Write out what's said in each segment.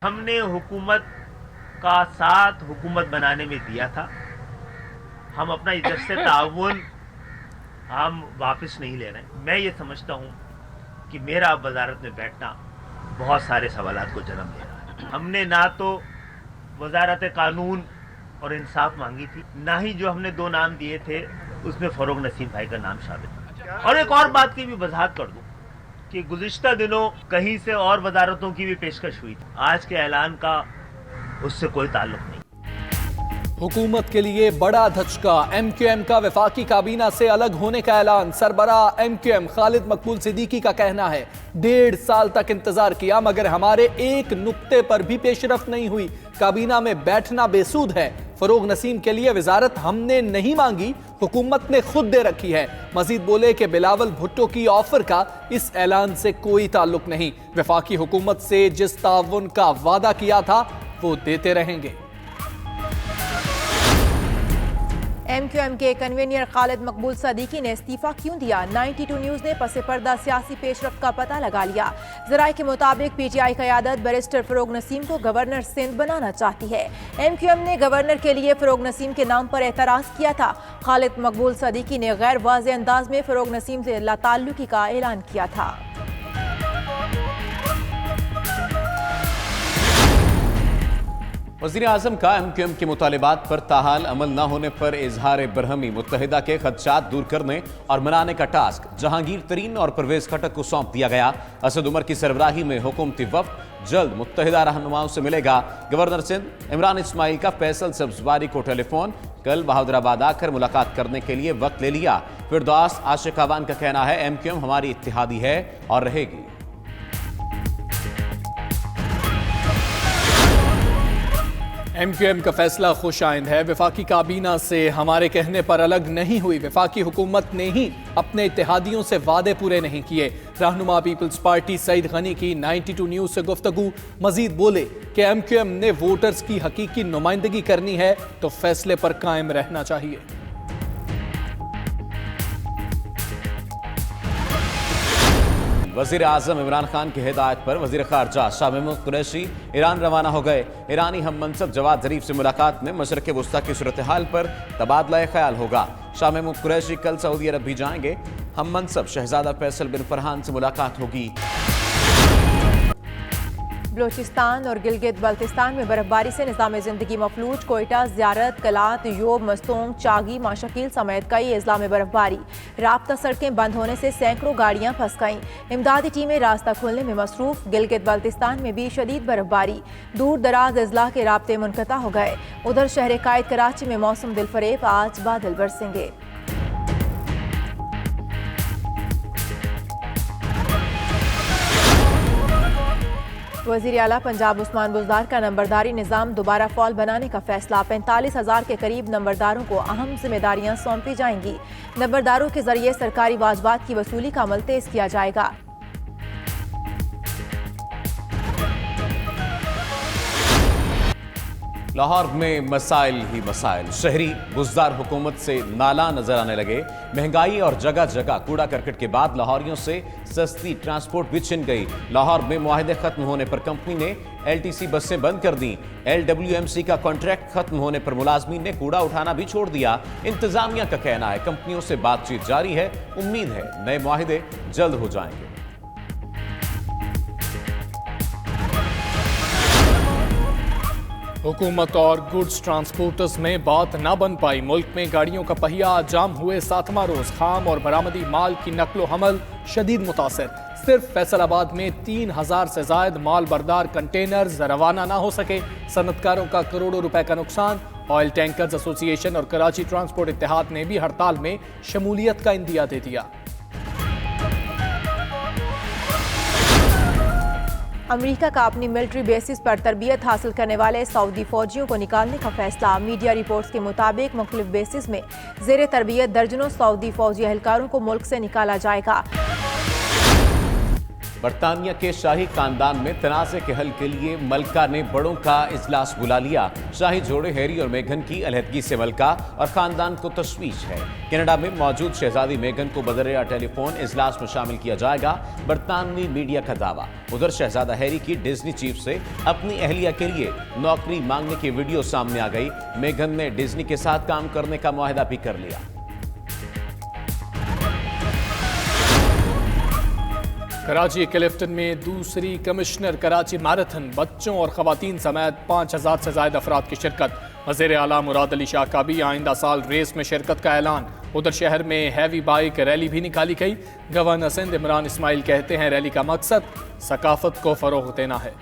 ہم نے حکومت کا ساتھ حکومت بنانے میں دیا تھا. ہم اپنا ادھر سے تعاون ہم واپس نہیں لے رہے ہیں. میں یہ سمجھتا ہوں کہ میرا اب وزارت میں بیٹھنا بہت سارے سوالات کو جنم دے رہا ہے. ہم نے نہ تو وزارت قانون اور انصاف مانگی تھی، نہ ہی جو ہم نے 2 نام دیے تھے اس میں فروغ نسیم بھائی کا نام شامل ہے. اور ایک اور بات کی بھی وضاحت کر دوں کہ گزشتہ دنوں کہیں سے اور وزارتوں کی بھی پیشکش ہوئی تھی. آج کے اعلان کا اس سے کوئی تعلق نہیں. حکومت کے لیے بڑا دھچکا، ایم کیو ایم کا وفاقی کابینہ سے الگ ہونے کا اعلان. سربراہ ایم کیو ایم خالد مقبول صدیقی کا کہنا ہے 1.5 سال تک انتظار کیا مگر ہمارے ایک نقطے پر بھی پیش رفت نہیں ہوئی. کابینہ میں بیٹھنا بے سود ہے. فروغ نسیم کے لیے وزارت ہم نے نہیں مانگی، حکومت نے خود دے رکھی ہے. مزید بولے کہ بلاول بھٹو کی آفر کا اس اعلان سے کوئی تعلق نہیں. وفاقی حکومت سے جس تعاون کا وعدہ کیا تھا وہ دیتے رہیں گے. ایم کیو ایم کے کنوینر خالد مقبول صدیقی نے استعفیٰ کیوں دیا؟ 92 نیوز نے پس پردہ سیاسی پیش رفت کا پتہ لگا لیا. ذرائع کے مطابق پی ٹی آئی قیادت بیرسٹر فروغ نسیم کو گورنر سندھ بنانا چاہتی ہے. ایم کیو ایم نے گورنر کے لیے فروغ نسیم کے نام پر اعتراض کیا تھا. خالد مقبول صدیقی نے غیر واضح انداز میں فروغ نسیم سے لا تعلقی کا اعلان کیا تھا. وزیر اعظم کا ایم کیو ایم کے مطالبات پر تاحال عمل نہ ہونے پر اظہار برہمی. متحدہ کے خدشات دور کرنے اور منانے کا ٹاسک جہانگیر ترین اور پرویز خٹک کو سونپ دیا گیا. اسد عمر کی سربراہی میں حکومتی وفد جلد متحدہ رہنماؤں سے ملے گا. گورنر سندھ عمران اسماعیل کا فیصل سبزواری کو ٹیلی فون. کل بہادر آباد آ کر ملاقات کرنے کے لیے وقت لے لیا. فردوس عاشق آوان کا کہنا ہے ایم کیو ایم ہماری اتحادی ہے اور رہے گی. ایم کیو ایم کا فیصلہ خوش آئند ہے. وفاقی کابینہ سے ہمارے کہنے پر الگ نہیں ہوئی. وفاقی حکومت نے ہی اپنے اتحادیوں سے وعدے پورے نہیں کیے. رہنما پیپلز پارٹی سعید غنی کی 92 نیوز سے گفتگو. مزید بولے کہ ایم کیو ایم نے ووٹرز کی حقیقی نمائندگی کرنی ہے تو فیصلے پر قائم رہنا چاہیے. وزیر اعظم عمران خان کی ہدایت پر وزیر خارجہ شاہ محمود قریشی ایران روانہ ہو گئے. ایرانی ہم منصب جواد ظریف سے ملاقات میں مشرق وسطیٰ کی صورتحال پر تبادلہ خیال ہوگا. شاہ محمود قریشی کل سعودی عرب بھی جائیں گے. ہم منصب شہزادہ فیصل بن فرحان سے ملاقات ہوگی. بلوچستان اور گلگت بلتستان میں برف باری سے نظام زندگی مفلوج. کوئٹہ، زیارت، کلات، یوب، مستونگ، چاگی، ماشکیل سمیت کئی اضلاع میں برف باری. رابطہ سڑکیں بند ہونے سے سینکڑوں گاڑیاں پھنس گئیں. امدادی ٹیمیں راستہ کھولنے میں مصروف. گلگت بلتستان میں بھی شدید برف باری. دور دراز اضلاع کے رابطے منقطع ہو گئے. ادھر شہر قائد کراچی میں موسم دلفریب، آج بادل برسیں گے. وزیر اعلیٰ پنجاب عثمان بزدار کا نمبرداری نظام دوبارہ فعال بنانے کا فیصلہ. 45,000 کے قریب نمبرداروں کو اہم ذمہ داریاں سونپی جائیں گی. نمبرداروں کے ذریعے سرکاری واجبات کی وصولی کا عمل تیز کیا جائے گا. لاہور میں مسائل ہی مسائل. شہری بزدار حکومت سے نالاں نظر آنے لگے. مہنگائی اور جگہ جگہ کوڑا کرکٹ کے بعد لاہوریوں سے سستی ٹرانسپورٹ بھی چھن گئی. لاہور میں معاہدے ختم ہونے پر کمپنی نے ایل ٹی سی بسیں بند کر دیں. ایل ڈبلیو ایم سی کا کانٹریکٹ ختم ہونے پر ملازمین نے کوڑا اٹھانا بھی چھوڑ دیا. انتظامیہ کا کہنا ہے کمپنیوں سے بات چیت جاری ہے. امید ہے نئے معاہدے جلد ہو جائیں گے. حکومت اور گڈز ٹرانسپورٹرز میں بات نہ بن پائی. ملک میں گاڑیوں کا پہیہ جام ہوئے 7واں روز. خام اور برآمدی مال کی نقل و حمل شدید متاثر. صرف فیصل آباد میں 3,000 سے زائد مال بردار کنٹینرز روانہ نہ ہو سکے. صنعتکاروں کا کروڑوں روپے کا نقصان. آئل ٹینکرز ایسوسی ایشن اور کراچی ٹرانسپورٹ اتحاد نے بھی ہڑتال میں شمولیت کا عندیہ دے دیا. امریکہ کا اپنی ملٹری بیسز پر تربیت حاصل کرنے والے سعودی فوجیوں کو نکالنے کا فیصلہ. میڈیا رپورٹس کے مطابق مختلف بیسز میں زیر تربیت درجنوں سعودی فوجی اہلکاروں کو ملک سے نکالا جائے گا. برطانیہ کے شاہی خاندان میں تنازع کے حل کے لیے ملکہ نے بڑوں کا اجلاس بلا لیا۔ شاہی جوڑے ہیری اور میگن کی علیحدگی سے ملکہ اور خاندان کو تشویش ہے۔ کینیڈا میں موجود شہزادی میگن کو بذریعہ ٹیلی فون اجلاس میں شامل کیا جائے گا، برطانوی میڈیا کا دعویٰ۔ ادھر شہزادہ ہیری کی ڈزنی چیف سے اپنی اہلیہ کے لیے نوکری مانگنے کی ویڈیو سامنے آ گئی۔ میگن نے ڈزنی کے ساتھ کام کرنے کا معاہدہ بھی کر لیا۔ کراچی کلفٹن میں دوسری کمشنر کراچی میراتھن، بچوں اور خواتین سمیت 5000 سے زائد افراد کی شرکت۔ وزیر اعلیٰ مراد علی شاہ کا بھی آئندہ سال ریس میں شرکت کا اعلان۔ ادھر شہر میں ہیوی بائک ریلی بھی نکالی گئی۔ گورنر سندھ عمران اسماعیل کہتے ہیں ریلی کا مقصد ثقافت کو فروغ دینا ہے۔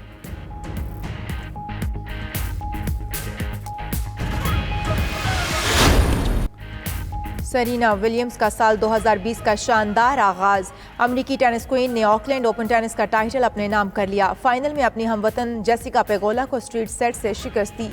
سرینا ولیمز کا سال 2020 کا شاندار آغاز۔ امریکی ٹینس کوئین نے آکلینڈ اوپن ٹینس کا ٹائٹل اپنے نام کر لیا۔ فائنل میں اپنی ہم وطن جیسیکا پیگولا کو اسٹریٹ سیٹ سے شکست دی۔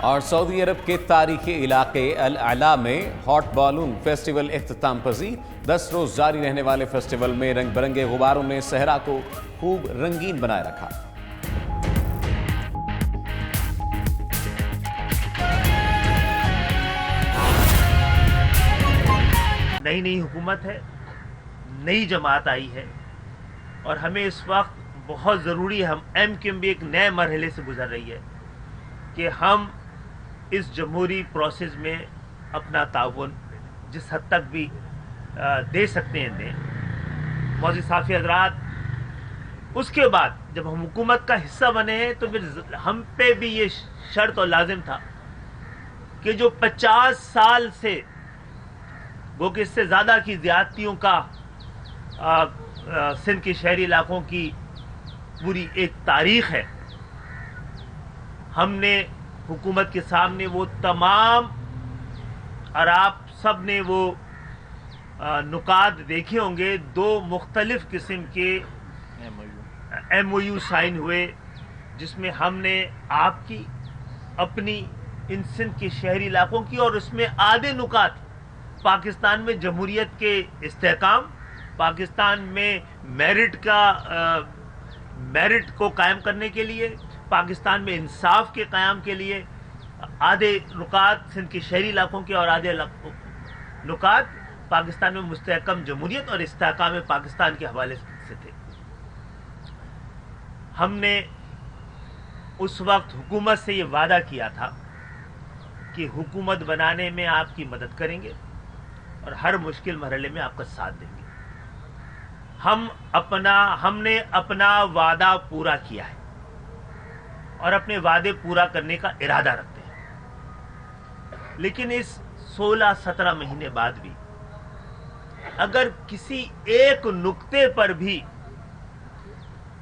اور سعودی عرب کے تاریخی علاقے الاعلی میں ہاٹ بالون فیسٹیول اختتام پذیر۔ 10 روز جاری رہنے والے فیسٹیول میں رنگ برنگے غباروں نے صحرا کو خوب رنگین بنائے رکھا۔ نئی حکومت ہے، نئی جماعت آئی ہے اور ہمیں اس وقت بہت ضروری ہے، ہم ایم کیو ایم بھی ایک نئے مرحلے سے گزر رہی ہے کہ ہم اس جمہوری پروسیس میں اپنا تعاون جس حد تک بھی دے سکتے ہیں دیں۔ معزز صحافی حضرات، اس کے بعد جب ہم حکومت کا حصہ بنے ہیں تو پھر ہم پہ بھی یہ شرط اور لازم تھا کہ جو 50 سال سے وہ کہ اس سے زیادہ کی زیادتیوں کا سندھ کے شہری علاقوں کی پوری ایک تاریخ ہے، ہم نے حکومت کے سامنے وہ تمام، اور آپ سب نے وہ نکات دیکھے ہوں گے، 2 مختلف قسم کے ایم او یو سائن ہوئے جس میں ہم نے آپ کی، اپنی، ان سندھ کے شہری علاقوں کی، اور اس میں آدھے نکات پاکستان میں جمہوریت کے استحکام، پاکستان میں میرٹ کو قائم کرنے کے لیے، پاکستان میں انصاف کے قیام کے لیے، آدھے نکات سندھ کے شہری علاقوں کے اور آدھے نکات پاکستان میں مستحکم جمہوریت اور استحکام پاکستان کے حوالے سے تھے۔ ہم نے اس وقت حکومت سے یہ وعدہ کیا تھا کہ حکومت بنانے میں آپ کی مدد کریں گے اور ہر مشکل مرحلے میں آپ کا ساتھ دیں گے۔ ہم نے اپنا وعدہ پورا کیا ہے اور اپنے وعدے پورا کرنے کا ارادہ رکھتے ہیں، لیکن اس 16-17 مہینے بعد بھی اگر کسی ایک نقطے پر بھی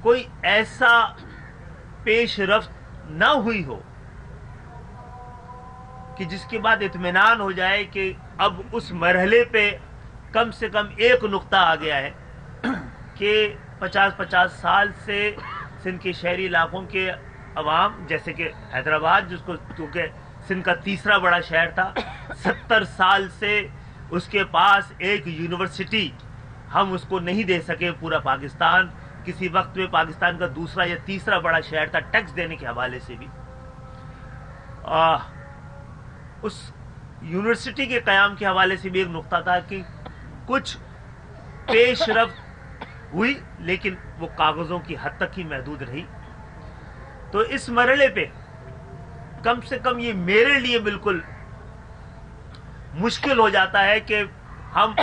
کوئی ایسا پیش رفت نہ ہوئی ہو کہ جس کے بعد اطمینان ہو جائے کہ اب اس مرحلے پہ کم سے کم ایک نقطہ آ گیا ہے کہ 50 سال سے سندھ کے شہری علاقوں کے عوام، جیسے کہ حیدرآباد جس کو کیونکہ سندھ کا تیسرا بڑا شہر تھا، 70 سال سے اس کے پاس ایک یونیورسٹی ہم اس کو نہیں دے سکے۔ پورا پاکستان کسی وقت میں پاکستان کا دوسرا یا تیسرا بڑا شہر تھا ٹیکس دینے کے حوالے سے بھی۔ اس یونیورسٹی کے قیام کے حوالے سے بھی ایک نقطہ تھا کہ کچھ پیش رفت ہوئی لیکن وہ کاغذوں کی حد تک ہی محدود رہی۔ تو اس مرحلے پہ کم سے کم یہ میرے لیے بالکل مشکل ہو جاتا ہے کہ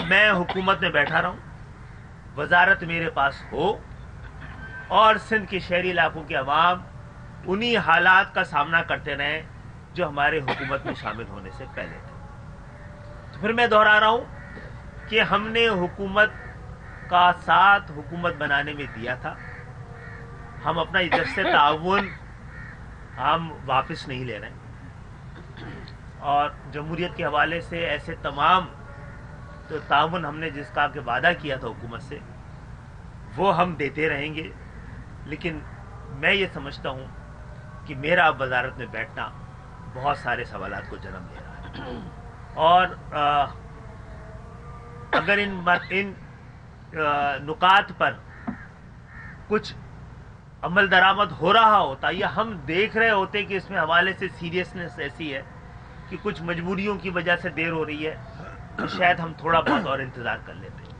میں حکومت میں بیٹھا رہا ہوں، وزارت میرے پاس ہو اور سندھ کے شہری علاقوں کے عوام انہی حالات کا سامنا کرتے رہیں جو ہمارے حکومت میں شامل ہونے سے پہلے تھے۔ تو پھر میں دہرا رہا ہوں کہ ہم نے حکومت کا ساتھ حکومت بنانے میں دیا تھا، ہم اپنا اجازت تعاون ہم واپس نہیں لے رہے ہیں، اور جمہوریت کے حوالے سے ایسے تمام تو تعاون ہم نے جس کا کہ وعدہ کیا تھا حکومت سے وہ ہم دیتے رہیں گے۔ لیکن میں یہ سمجھتا ہوں کہ میرا اب وزارت میں بیٹھنا بہت سارے سوالات کو جنم دے رہا ہے۔ اور اگر ان نکات پر کچھ عمل درآمد ہو رہا ہوتا یا ہم دیکھ رہے ہوتے کہ اس میں حوالے سے سیریسنس ایسی ہے کہ کچھ مجبوریوں کی وجہ سے دیر ہو رہی ہے، تو شاید ہم تھوڑا بہت اور انتظار کر لیتے ہیں۔